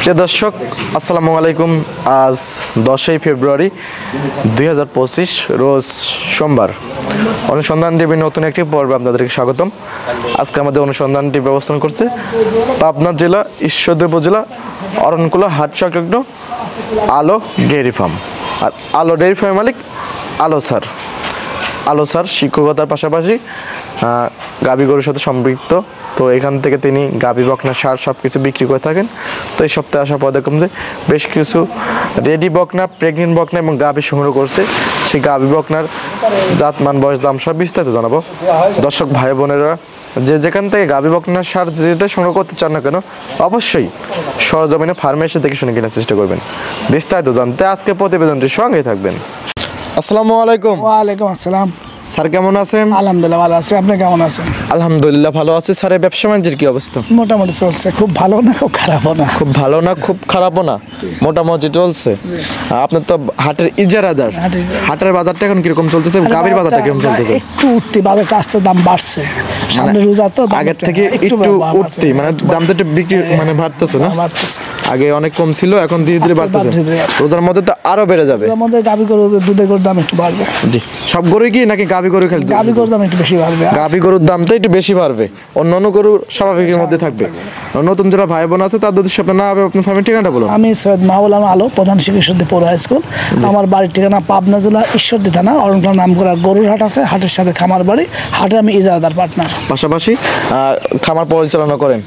যে দর্শক আসসালামু আলাইকুম। আজ 10ই ফেব্রুয়ারি 2025 রোজ সোমবার। অনুসন্ধান টিভির নতুন একটি পর্বে আপনাদেরকে স্বাগতম। আজকে আমাদের অনুসন্ধানটি ব্যবস্থান করছে পাবনা জেলা ঈশ্বরদী উপজেলা অরণকুলা হাট সংলগ্ন আলো ডেয়ারি ফার্ম। আর আলো ডেয়ারি ফার্ম মালিক আলো স্যার শিক্ষকতার পাশাপাশি গাভী গরুর সাথে সম্পৃক্ত। তো এখান থেকে তিনি গাভী বকনা সার সব কিছু বিক্রি করে থাকেন। তো এই সপ্তাহে আসার পর দেখলাম যে বেশ কিছু রেডি বকনা, প্রেগনেন্ট বকনা এবং গাভী সংগ্রহ করছে। সেই গাভী বকনার জাতমান, বয়স, দাম সব বিস্তারিত জানাবো। দর্শক ভাই বোনেরা যেখান থেকে গাভী বকনার সার যেটা সংগ্রহ করতে চান না কেন, অবশ্যই সরজমিনে ফার্মে এসে দেখে শুনে কেনার চেষ্টা করবেন। বিস্তারিত জানতে আজকে প্রতিবেদনটির সঙ্গেই থাকবেন। আসসালামু আলাইকুম। ওয়ালাইকুম আসসালাম। স্যার কেমন আছেন? আলহামদুলিল্লাহ ভালো আছি, আপনি কেমন আছেন? আলহামদুলিল্লাহ ভালো আছি। স্যারের ব্যবসা বাণিজ্যের কি অবস্থা? মোটামুটি চলছে, খুব ভালো না খুব খারাপও না। খুব ভালো না খুব খারাপও না, মোটামুটি চলছে। আপনার তো হাটের ইজারাদার, হাটের বাজারটা এখন কিরকম চলতেছে? গাভীর বাজারটা কিরকম চলতেছে? একটু উঠতি, বাজারটা আস্তে দাম বাড়ছে, সামনে রোজা তো আগের থেকে একটু উঠতি, মানে দামটা একটু বিক্রি মানে বাড়তেছে না? আগে অনেক কম ছিল, এখন ধীরে ধীরে বাড়তেছে। রোজার মধ্যে তো আরো বেড়ে যাবে। রোজার মধ্যে গাভী গরু, দুধের গরুর দাম একটু বাড়বে। জি, সব গরু কি নাকি গাভী গরু খালি? গাভী গরুর দাম একটু বেশি বাড়বে। গাভী গরুর দামটা একটু বেশি বাড়বে, অন্যান্য গরু স্বাভাবিকের মধ্যে থাকবে। নতুন যারা ভাই বোন আছে তাদের উদ্দেশ্যে আপনার নাম, আপনার ফ্যামিলির ঠিকানাটা বলুন। আমি সৈয়দ মাহবুল আলম আলো, প্রধান শিক্ষক ঈশ্বরদী পৌর হাই স্কুল। আমার বাড়ির ঠিকানা পাবনা জেলা ঈশ্বরদী থানা অরণকুলা নাম করা গরুর হাট আছে, হাটের সাথে খামার বাড়ি। হাটে আমি ইজারাদার পার্টনার, পাশাপাশি খামার পরিচালনা করেন।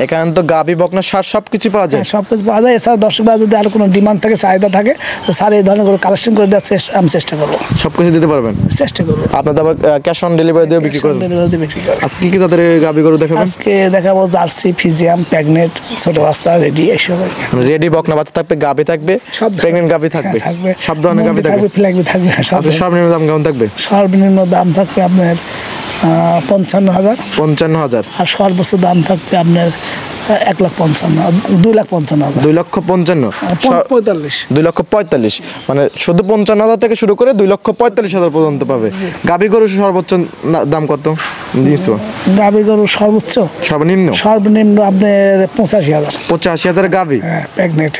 এখানে তো গাভী বকনা সার সবকিছু পাওয়া যায়। সবকিছু পাওয়া যায়। এছাড়া দর্শকরা যদি আরো কোনো ডিমান্ড থাকে, চাহিদা থাকে, স্যার এই ধরনের করে কালেকশন করে দেওয়ার আমি চেষ্টা করবো। সবকিছু দিতে পারবেন? চেষ্টা করবো। আপনাদের আবার ক্যাশ অন ডেলিভারি দিয়ে বিক্রি করবেন? আজকে কি তাদের গাভী গরু দেখাবেন? আজকে দেখাবো জার্সি, ফিজিয়াম, প্রেগনেন্ট, ছোট বাচ্চা, রেডি, এইসব। রেডি বকনা বাচ্চা থাকবে, গাভী থাকবে, প্রেগনেন্ট গাভী থাকবে, সব ধরনের গাভী থাকবে, ফ্ল্যাগবি থাকবে। সর্বনিম্ন দাম কেমন থাকবে? সর্বনিম্ন দাম থাকবে আপনার 55,000। 55,000। আর সর্বোচ্চ দাম থাকবে আপনার 1,55,000, 2,55,000। 2,55,000, 2,45,000, মানে শুধু 55,000 থেকে শুরু করে 2,45,000 পর্যন্ত পাবে। গাভী গরু সর্বোচ্চ দাম কত দিয়েছো? গাভী গরু সর্বোচ্চ, সর্বনিম্ন আপনার 85,000। 85,000 গাভী,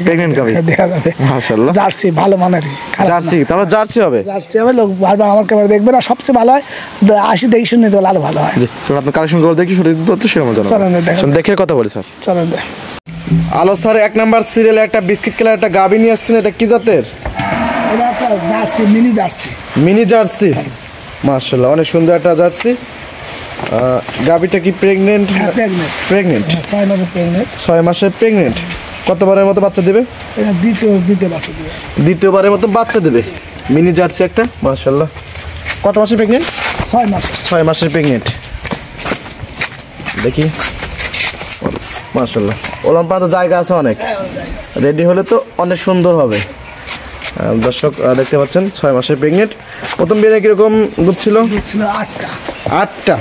প্রেগনেন্ট গাভী দেওয়া যাবে। মাশাআল্লাহ। জার্সি ভালো মানের, জার্সি, তারপর জার্সি হবে। জার্সি হবে, লোক ভালো আমার ক্যামেরা দেখবে না, সবচেয়ে ভালো হয় 80 দেখে শুনে নিতে আরো ভালো হয়। আপনি কালেকশন করে দেখি, সঠিক তথ্য সেরকম জানাবেন। দেখে কথা বলি স্যার। চলেন দেখ। আলো স্যার, 1 নাম্বার সিরিয়ালে একটা বিস্কিট কালার একটা গাভী নিয়ে আসছেন। এটা কি জাতের? এটা একটা jersey, mini jersey. Mini jersey, মাশাআল্লাহ, অনেক সুন্দর একটা জার্সি। গাভীটা কি প্রেগনেন্ট? প্রেগনেন্ট, 6 মাসের প্রেগনেন্ট। 6 মাসের প্রেগনেন্ট। কতবারের মতো বাচ্চা দেবে? এটা দ্বিতীয় বাচ্চা দেবে। দ্বিতীয়বারের মতো বাচ্চা দেবে। মিনি জার্সি একটা, মাশাআল্লাহ। কত মাসের প্রেগনেন্ট? 6 মাস। 6 মাসের প্রেগনেন্ট। দেখি, মাশাআল্লাহ, ওলাম পাতা জায়গা আছে অনেক। রেডি হলে তো অনেক সুন্দর হবে। দর্শক দেখতে পাচ্ছেন 6 মাসের প্রেগনেন্ট। প্রথম বিয়ে কিরকম দুধ ছিল? 8টা।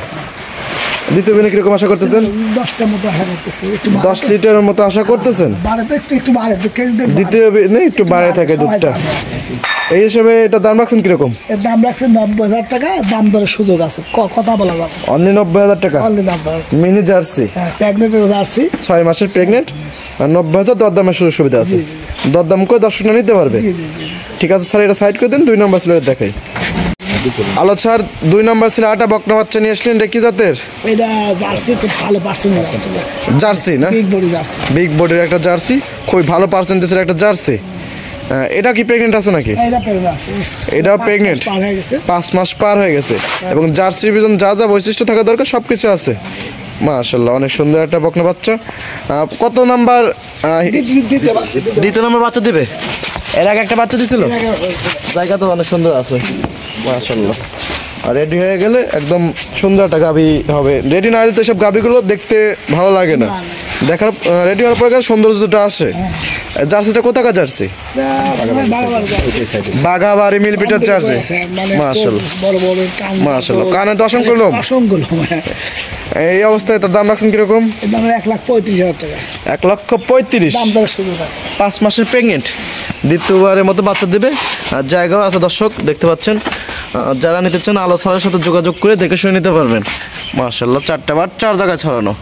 দ্বিতীয় বিয়ে কিরকম আশা করতেছেন? 10টার মতো আশা করতেছি। 10 লিটারের মতো আশা করতেছেন? একটু বাড়ে, দ্বিতীয় বিয়ে একটু বাড়ে থাকে দুধটা। এই হিসেবে এটা দাম রাখছেন কিরকম? এর দাম রাখছেন 90,000 টাকা। দাম দরের সুযোগ আছে, কথা বলা যাবে। অনলি 90,000 টাকা। মিনি জার্সি, প্রেগনেন্ট জার্সি, 6 মাসের প্রেগনেন্ট, 90,000। দরদামের সুযোগ সুবিধা আছে, দরদাম করে দর্শকরা নিতে পারবে। ঠিক আছে স্যার, এটা সাইড করে দিন। 2 নম্বর সিলেট দেখাই। আলো স্যার, 2 নম্বর সিলে 8টা বকনা বাচ্চা নিয়ে আসলেন। এটা কি জাতের? এটা জার্সি, খুব ভালো পার্সেন্টেজ আছে। জার্সি না? বিগ বডি জার্সি, বিগ বডির একটা জার্সি, খুবই ভালো পার্সেন্টেজের একটা জার্সি। এটা কি প্রেগনেন্ট আছে নাকি? এটাও প্রেগনেন্ট, 5 মাস পার হয়ে গেছে। এবং জার্সির পিছনে যা যা বৈশিষ্ট্য থাকা দরকার সবকিছু আছে। মাশাআল্লাহ, অনেক সুন্দর একটা বকনা বাচ্চা। কত নাম্বার? দ্বিতীয় নাম্বার বাচ্চা দিবে। এর আগে একটা বাচ্চা দিছিল। জায়গা তো অনেক সুন্দর আছে, মাশাআল্লাহ। আর রেডি হয়ে গেলে একদম সুন্দর একটা গাভী হবে। রেডি না হলে তো সব গাভীগুলো দেখতে ভালো লাগে না, দেখার রেডি হওয়ার পরে সৌন্দর্যটা আসে। জার্সিটা কোথাকার জার্সি? বাঘাবাড়ি মিলপিটার জার্সি, মাশাআল্লাহ, মাশাআল্লাহ। কানে তো অসংখ্য লোম। এই অবস্থায় তার দাম রাখছেন কিরকম? 1,35,000 টাকা। 1,35,000। 5 মাসের প্রেগনেন্ট, দ্বিতীয়বারের মতো বাচ্চা দেবে। আর জায়গাও আছে দর্শক দেখতে পাচ্ছেন। যারা নিতে চান আলো স্যারের সাথে যোগাযোগ করে দেখে শুনে নিতে পারবেন। মাশাআল্লাহ, 4টা বার 4 জায়গায় ছড়ানো।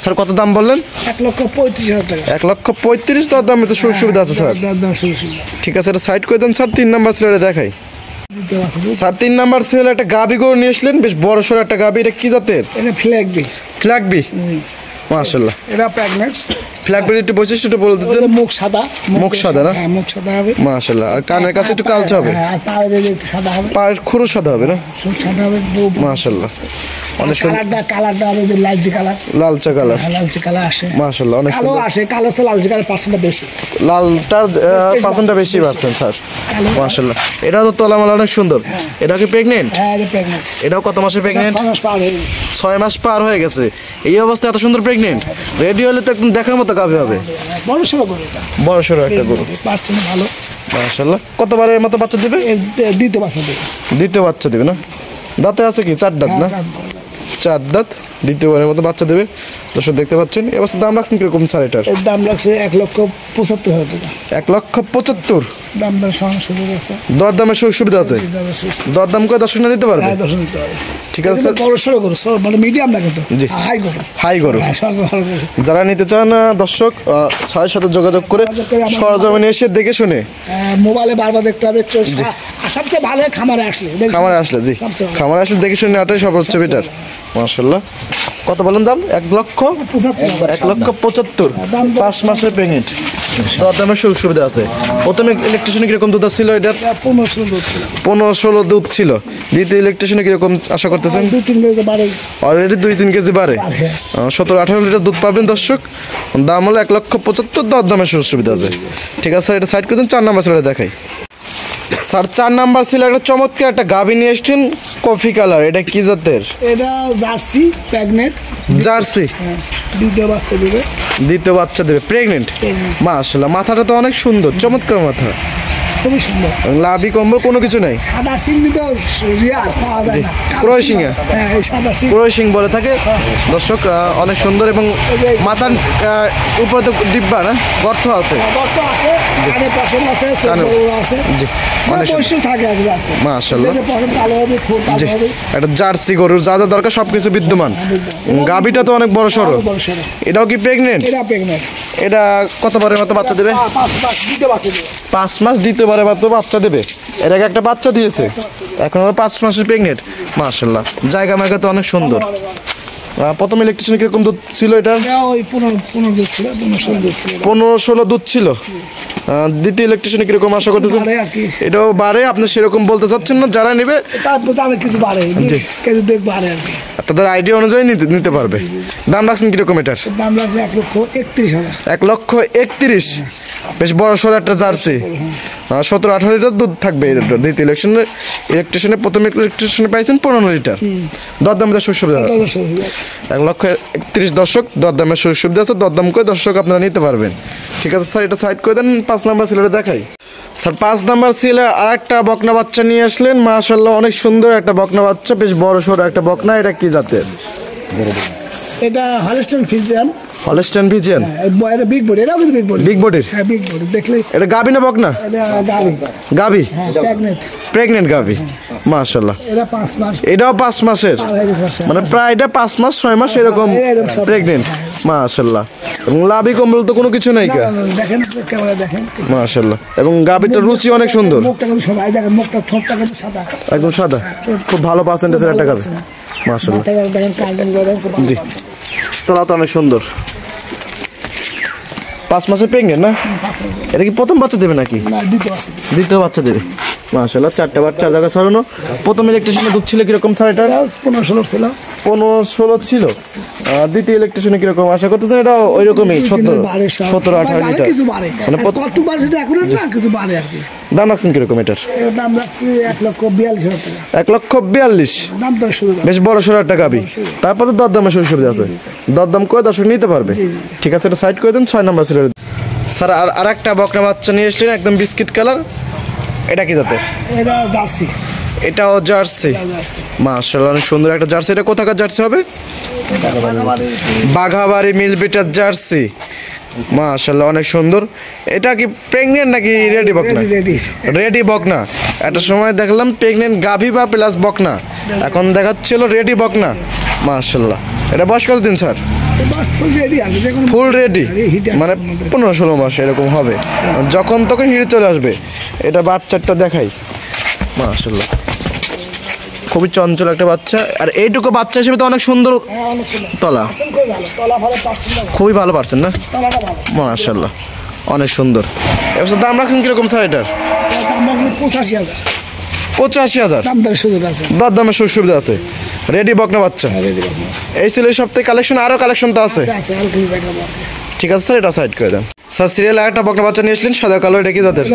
স্যার কত দাম বললেন? 1,35,000 টাকা। 1,35,000 দর দামে তো সুযোগ সুবিধা আছে স্যার। দাম সুযোগ সুবিধা আছে। ঠিক আছে, এটা সাইড করে দেন স্যার। 3 নাম্বার সিরিয়ালে দেখাই দিতে পারছে না। স্যার। 3 নাম্বার সিরিয়ালে একটা গাবি গরু নিয়ে আসলেন, বেশ বড় সড়ো একটা গাবি। এটা কি জাতের? এটা ফ্ল্যাগবি। ফ্ল্যাগবি, মাশাআল্লাহ। এটা প্রেগন্যান্ট। ফ্ল্যাগবির একটু বৈশিষ্ট্যটা বলে দিতেন। মুখ সাদা। মুখ সাদা না? হ্যাঁ, মুখ সাদা হবে। মাশাআল্লাহ। আর কানের কাছে একটু কালচে হবে। হ্যাঁ, আর পায়ের একটু সাদা হবে। পায়ের খুরও সাদা হবে না? সব সাদা হবে। মাশাআল্লাহ, অনেক সুন্দর। কালারটা হবে যে লালচে কালার। লালচে কালার, লালচে কালার আসে। মাশাআল্লাহ, অনেক কালো সুন্দর। আসে, কালো তো লালচে কালার পার্সেন্টটা বেশি। লালটার পার্সেন্টটা বেশি পাচ্ছেন স্যার, মাশাআল্লাহ। এটা তো তলামালা অনেক সুন্দর। এটা কি প্রেগনেন্ট? হ্যাঁ, এটা প্রেগন্যান্ট। এটাও কত মাসে প্রেগনেন্ট? 6 মাস পার হয়ে গেছে। 6 মাস পার হয়ে গেছে। এই অবস্থায় এত সুন্দর প্রেগনেন্ট, রেডি হলে তো একদম দেখার মতো গাভী হবে। বড় সড়ো গরু এটা। বড় সড়ো একটা গরু, পার্সেন্ট ভালো। মাশাআল্লাহ। কতবারের মতো বাচ্চা দিবে? দিতে পারছে দেবে। দ্বিতীয় বাচ্চা দিবে না? দাঁতে আছে কি? 4 দাঁত না? 4 দাঁত, দ্বিতীয়বারের মতো বাচ্চা দেবে। দর্শক দেখতে পাচ্ছেন। এবার দাম রাখছেন কিরকম স্যার এটার? এর দাম লাগছে 1,75,000 টাকা। 1,75,000। দাম দর সমান সুযোগ আছে। দরদামের সুযোগ সুবিধা আছে? দরদাম করে দর্শক না নিতে পারবে? হ্যাঁ, দর্শন নিতে পারবে। ঠিক আছে স্যার। বড় সড়ো গরু, মানে মিডিয়াম না কিন্তু জি। হাই গরু। হাই গরু। হ্যাঁ, সবচেয়ে ভালো গরু। যারা নিতে চান দর্শক স্যারের সাথে যোগাযোগ করে সরজমিনে এসে দেখে শুনে। মোবাইলে বারবার দেখতে হবে। সবচেয়ে ভালো হয় খামারে আসলে। খামারে আসলে, জি, সবচেয়ে ভালো। খামারে আসলে দেখে শুনে আটাই সর্বোচ্চ বেটার। মাশাআল্লাহ। কত বলেন দাম? 1,75,000। 5 মাসের প্রেগনেন্ট, দরদামের সুযোগ সুবিধা আছে। প্রথমে ইলেকট্রিশিয়ানে কিরকম দুধ ছিল এটার? 15-16 দুধ ছিল। 15-16 দুধ ছিল। দ্বিতীয় ইলেকট্রিশিয়ানে কিরকম আশা করতেছেন? 2-3 কেজি বাড়ে। অলরেডি 2-3 কেজি বাড়ে। 17-18 লিটার দুধ পাবেন দর্শক। দাম হলো 1,75,000, দরদামের সুযোগ সুবিধা আছে। ঠিক আছে স্যার, এটা সাইড করে দিন। 4 নাম্বার ছিল দেখাই স্যার। 4 নাম্বার ছিল একটা চমৎকার একটা গাভী নিয়ে এসছেন, কফি কালার। এটা কি জাতের? এটা জার্সি প্রেগনেন্ট। জার্সি। দ্বিতীয় বাচ্চা দেবে। দ্বিতীয় বাচ্চা দেবে, প্রেগনেন্ট। মাশাআল্লাহ, মাথাটা তো অনেক সুন্দর, চমৎকার মাথা। খুবই সুন্দর। লাভি কম্বল কোনো কিছু নাই। সাদা সিং তো রিয়ার পাওয়া যায় না। ক্রয় সিংহে। হ্যাঁ, এই সাদা সিং। ক্রয় সিং বলে থাকে দর্শক। অনেক সুন্দর এবং মাথার উপরে তো ডিব্বা না, গর্ত আছে। গর্ত আছে, কানে পশম আছে, চোখ কানে- বড় আছে। জি, অনেক অনেক সুন্দর। পয়সা থাকে এক আছে। মাশাআল্লাহ। এতে পশম কালো হবে, ঠোঁট জি, কালো হবে। একটা জার্সি গরুর যা যা দরকার সবকিছু বিদ্যমান। গাভীটা তো অনেক বড় সড়ো। বড় সড়ো। এটাও কি প্রেগনেন্ট? এটা প্রেগনেন্ট। এটা কতবারের মতো বাচ্চা দেবে? 5 মাস দিতে বাচ্চা দেবে। 5 মাস দ্বিতীয়বারের মতো বাচ্চা দেবে। এর আগে একটা বাচ্চা দিয়েছে, এখন আবার 5 মাসের প্রেগনেন্ট। মাশাআল্লাহ, জায়গা মায়গা তো অনেক সুন্দর। প্রথম ইলেকট্রিশিয়ান কিরকম দুধ ছিল এটা? এটা ওই 15 দুধ ছিল, 15-16 দুধ ছিল। 15-16 দুধ ছিল। দ্বিতীয় ইলেকট্রিশিয়ান কিরকম আশা করতেছেন? বাড়ে আর কি। এটাও বাড়ে, আপনি সেরকম বলতে চাচ্ছেন না। যারা নেবে তারপর জানে কিছু বাড়ে, জি। কেজি দেখ বাড়ে আর কি। তাদের আইডিয়া অনুযায়ী নিতে পারবে। দাম রাখছেন কিরকম এটার? দাম লাগবে 1,31,000। 1,31,000। বেশ বড় সড়ো একটা জার্সি। 17-18 লিটার দুধ থাকবে। দ্বিতীয় ইলেকট্রিশিয়ানে প্রথম ইলেকট্রিশিয়ানে পাইছেন 15 লিটার। দরদামের সুযোগ সুবিধা আছে। 1,31,000 দর্শক, দরদামের সুযোগ সুবিধা আছে। দরদাম করে দর্শক আপনারা নিতে পারবেন। ঠিক আছে স্যার, এটা সাইড করে দেন। 5 নাম্বার সিলেটে দেখাই স্যার। 5 নাম্বার সিলে আর একটা বকনা বাচ্চা নিয়ে আসলেন। মাশাআল্লাহ, অনেক সুন্দর একটা বকনা বাচ্চা, বেশ বড় সড়ো একটা বকনা। এটা কি জাতের? এটা হলস্টাইন ফ্রিজিয়ান। Holstein Friesian. এটা বিগ বডি। এটাও কিন্তু বিগ বডি। বিগ বডির। হ্যাঁ, বিগ বডি দেখলে। এটা গাভী না বকনা? এটা গাভী। গাভী, হ্যাঁ, প্রেগনেন্ট। প্রেগনেন্ট গাভী। মাশাআল্লাহ, এটা 5 মাস এটাও 5 মাসের। পার হয়ে গেছে। মানে প্রায় এটা 5 মাস 6 মাস এরকম এরকম সব। প্রেগনেন্ট। মাশাআল্লাহ, এবং লাভি কম্বল তো কোনো কিছু নাই কা? দেখেন, ক্যামেরা দেখেন। মাশাআল্লাহ, এবং গাভীটার রুচি অনেক সুন্দর। মুখটা কিন্তু সবাই দেখেন, মুখটা ঠোঁটটা কিন্তু সাদা। একদম সাদা, খুব ভালো পার্সেন্টেজের একটা গাভী। মাশাআল্লাহ, মাথাটা দেখেন, কালজন দেখেন, খুব ভালো জি। আছে। তোলা তো অনেক সুন্দর। 5 মাসের প্রেগনেন্ট না? এটা কি প্রথম বাচ্চা দেবে নাকি? না, দিতে আছে। দ্বিতীয় বাচ্চা দেবে। মাশাআল্লাহ, 4টা বাচ্চা জায়গা ছড়ানো। প্রথম ইলেকট্রিশিয়ানে দুধ ছিল কিরকম স্যার এটা? 15-16 ছিল। 15-16 ছিল। দ্বিতীয় ইলেকট্রিশিয়ানে কিরকম আশা করতেছেন? এটা ওই রকমই 17-18 লিটার। কিছু বাড়ে মানে কত বাড়ে সেটা এখন না, কিছু বাড়ে আর কি। দাম রাখছেন কিরকম এটার? এর দাম রাখছি 1,42,000 টাকা। 1,42,000। দাম তো শুরু বেশ বড় সড়ো একটা গাভী। তারপরে দরদামের সুযোগ সুবিধা আছে। দরদাম করে দর্শক নিতে পারবে। ঠিক আছে, এটা সাইড করে দেন। 6 নাম্বার ছিল স্যার। আর একটা বকনা বাচ্চা নিয়ে আসলেন, একদম বিস্কিট কালার। এটা কি জাতের? এটা জার্সি। এটাও জার্সি। মাশাআল্লাহ, অনেক সুন্দর একটা জার্সি। এটা কোথাকার জার্সি হবে? বাঘাবাড়ি মিলবিটার জার্সি। মাশাআল্লাহ, অনেক সুন্দর। এটা কি প্রেগনেন্ট নাকি রেডি বকনা? রেডি। রেডি বকনা। একটা সময় দেখলাম প্রেগনেন্ট গাভী বা প্লাস বকনা, এখন দেখাচ্ছিল রেডি বকনা। মাশাআল্লাহ, এটা বয়স কতদিন স্যার? ফুল রেডি, মানে 15-16 মাস এরকম হবে, যখন তখন হিটে চলে আসবে। এটা বাচ্চাটা দেখাই, মাশাআল্লাহ খুবই চঞ্চল একটা বাচ্চা। আর এইটুকু বাচ্চা হিসেবে তো অনেক সুন্দর তলা, খুবই ভালো পারছেন না, মাশাআল্লাহ অনেক সুন্দর। এবার দাম রাখছেন কিরকম স্যার এটার? 85,000। দরদামের সুযোগ সুবিধা আছে, রেডি বকনা বাচ্চা। এই ছিল এই সপ্তাহে কালেকশন, আরো কালেকশন তো আছে। ঠিক আছে স্যার, এটা সাইড করে দেন। স্যার সিরিয়াল একটা বকনা বাচ্চা নিয়ে আসলেন, সাদা কালো, এটা কি জাতের?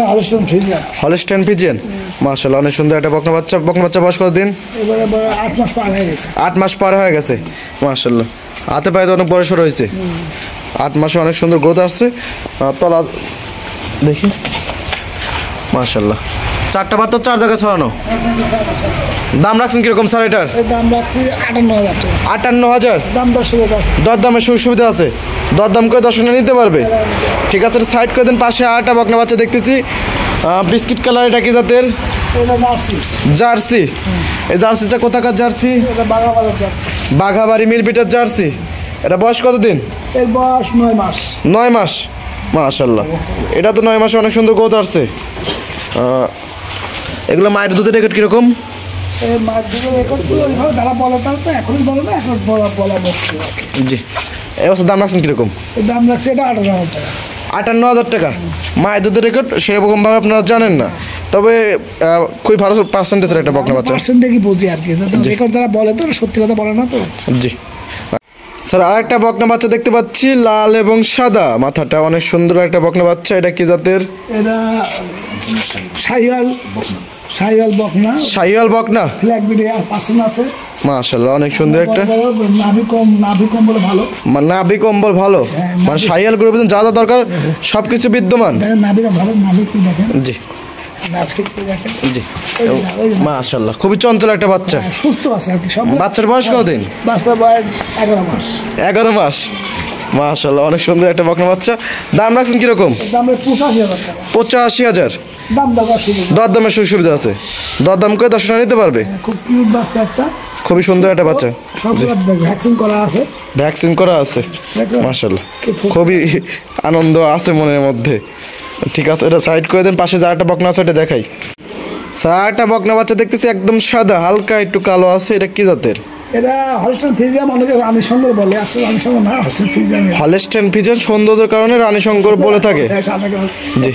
হলস্টাইন ফ্রিজিয়ান, মাশাআল্লাহ অনেক সুন্দর একটা বকনা বাচ্চা। বকনা বাচ্চা বয়স কত দিন? 8 মাস পার হয়ে গেছে, মাশাআল্লাহ হাতে পায়ে তো অনেক বয়স হয়েছে। 8 মাসে অনেক সুন্দর গ্রোথ আসছে। তলা দেখি, মাশাআল্লাহ 4টা বার তো 4 জায়গায় ছড়ানো। দাম রাখছেন কিরকম স্যার এটার? দাম রাখছি 58,000 টাকা। 58,000। দাম দর সুবিধা আছে, দরদামের সুযোগ সুবিধা আছে, দরদাম করে দর্শকরা নিতে পারবে। ঠিক আছে, সাইড করে দেন। পাশে আরেকটা বকনা বাচ্চা দেখতেছি, বিস্কিট কালার, এটা কি জাতের? জার্সি। এই জার্সিটা কোথাকার জার্সি? বাঘাবাড়ি মিলপিটার জার্সি। এটা বয়স কত দিন? এর বয়স 9 মাস। 9 মাস, মাশাআল্লাহ এটা তো 9 মাসে অনেক সুন্দর গ্রোথ আসছে। এগুলো মায়ের দুধের রেকর্ড কিরকম? জি, এবছর দাম রাখছেন কিরকম? দাম রাখছে এটা 58,000 টাকা। 58,000 টাকা। মায়ের দুধের রেকর্ড সেরকম ভাবে আপনারা জানেন না, তবে খুবই ভালো পার্সেন্টেজের একটা বকনা বাচ্চা। পার্সেন্ট দেখি বুঝি আর কি, রেকর্ড যারা বলে তো সত্যি কথা বলে না তো। জি স্যার, আরেকটা বকনা বাচ্চা দেখতে পাচ্ছি, লাল এবং সাদা মাথাটা, অনেক সুন্দর একটা বকনা বাচ্চা। এটা কি জাতের? এটা শাহিওয়াল বকনা। শাহিওয়াল বকনা, ফ্ল্যাগ বিডে পার্সেন্ট আছে, মাশাআল্লাহ অনেক সুন্দর একটা। নাভি কম্বল ভালো, নাভি কম্বল ভালো, মানে শাহিওয়াল গ্রুপে যা যা দরকার সবকিছু বিদ্যমান। নাভিটা ভালো, নাভি কি দেখেন? জি জি, মাশাআল্লাহ খুবই চঞ্চল একটা বাচ্চা, সুস্থ আছে আর কি। বাচ্চার বয়স কতদিন? বাচ্চার বয়স 11 মাস। 11 মাস, মাশাআল্লাহ অনেক সুন্দর একটা বকনা বাচ্চা। দাম রাখছেন কিরকম? দাম 85,000 টাকা। 85,000। দাম দরদামের সুযোগ সুবিধা আছে, দরদাম করে দর্শকরা নিতে পারবে। খুব কিউট বাচ্চা একটা, খুবই সুন্দর একটা বাচ্চা। ভ্যাকসিন করা আছে, ভ্যাকসিন করা আছে, মাশাআল্লাহ খুবই আনন্দ আছে মনের মধ্যে। ঠিক আছে, এটা সাইড করে দেন। পাশে যা একটা বকনা আছে এটা দেখাই। স্যার একটা বকনা বাচ্চা দেখতেছি, একদম সাদা, হালকা একটু কালো আছে, এটা কি জাতের? এটা হলস্টাইন ফ্রিজিয়ান, অনেকে রানী শঙ্কর বলে, আসলে রানী শঙ্কর না, হলস্টাইন ফ্রিজিয়ান। হলস্টাইন ফ্রিজিয়ান সৌন্দর্যের কারণে রানী শঙ্কর বলে থাকে। জি,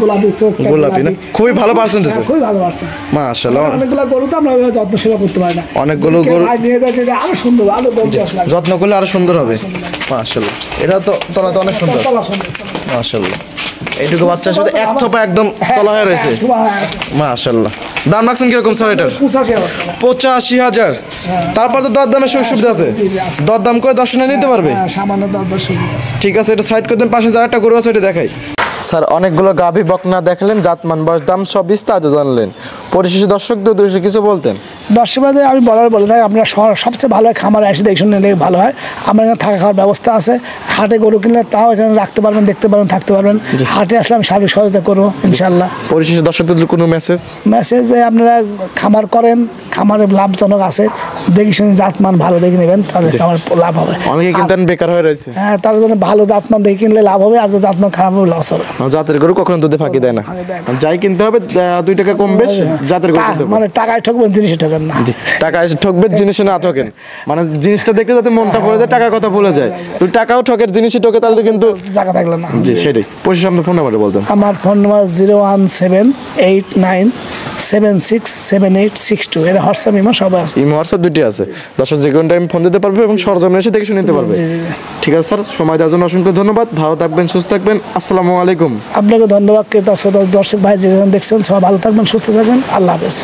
গোলাপি চোখ, গোলাপি না, খুবই ভালো পার্সেন্টেজ, খুবই ভালো পার্সেন্ট, মাশাআল্লাহ। অনেকগুলো গরু তো আমরা যত্ন সেবা করতে পারি না, অনেকগুলো গরু নিয়ে যায় আরো সুন্দর, আরো গর্জিয়াস লাগে, যত্ন করলে আরো সুন্দর হবে, মাশাআল্লাহ। এটা তো তলা তো অনেক সুন্দর, মাশাআল্লাহ। এইটুকু বাচ্চার সাথে এক থোপা একদম তলা হয়ে রয়েছে, মাশাআল্লাহ। দাম রাখছেন কিরকম স্যার এটার? 85,000। তারপর তো দরদামের সুযোগ সুবিধা আছে, দরদাম করে দর্শনে নিতে পারবে। সামান্য দরদাম সুবিধা আছে। ঠিক আছে, এটা সাইড করে দেন। পাশে যা একটা গরু আছে এটা দেখাই। স্যার অনেকগুলো গাভী বকনা দেখালেন, জাতমান বয়স দাম সব বিস্তারিত জানলেন। পরিশেষে দর্শকদের উদ্দেশ্যে কিছু বলতেন? দর্শকদের আমি বলে থাকি, আপনারা সবচেয়ে ভালো হয় খামারে এসে দেখে শুনে নিলে ভালো হয়। আমার এখানে থাকা খাওয়ার ব্যবস্থা আছে, হাটে গরু কিনলে তাও এখানে রাখতে পারবেন, দেখতে পারবেন, থাকতে পারবেন। হাটে আসলে আমি সার্বিক সহযোগিতা করবো ইনশাল্লাহ। পরিশেষে দর্শকদের কোনো মেসেজ? আপনারা খামার করেন, খামারে লাভজনক আছে, দেখে শুনে জাতমান ভালো দেখে নেবেন, তাহলে আমার লাভ হবে। অনেকে কিন্তু বেকার হয়ে রয়েছে, হ্যাঁ, তার জন্য ভালো জাতমান দেখে কিনলে লাভ হবে, আর যে জাতমান খারাপ হবে লস হবে। জাতের গরু কখনো দুধে ফাঁকি দেয় না, যাই কিনতে হবে 2 টাকা কম বেশ জাতের গরু, মানে টাকায় ঠকবেন, জিনিসে ঠকবেন না। টাকায় ঠকবেন, জিনিসে না ঠকেন, মানে জিনিসটা দেখলে যাতে মনটা পড়ে যায়, টাকার কথা ভুলে যায়। তুই টাকাও ঠকের, জিনিসই ঠকে, তাহলে কিন্তু জায়গা থাকলে না। জি, সেটাই। পরিশেষে আপনার ফোন নাম্বারটা বলতেন? আমার ফোন নাম্বার 01789767862। এটা হোয়াটসঅ্যাপ, ইমো সবাই আছে, ইমো হোয়াটসঅ্যাপ দুটি আছে। দর্শক যে কোনো টাইম ফোন দিতে পারবে এবং সরজমিনে এসে দেখে শুনে নিতে পারবে। ঠিক আছে স্যার, সময় দেওয়ার জন্য অসংখ্য ধন্যবাদ। ভালো থাকবেন, সুস্থ থাকবেন। আসসালামু আলাইকুম। আপনাকে ধন্যবাদ। ক্রেতা শ্রোতা দর্শক ভাই যে দেখছেন, সবাই ভালো থাকবেন, সুস্থ থাকবেন। আল্লাহ হাফেজ।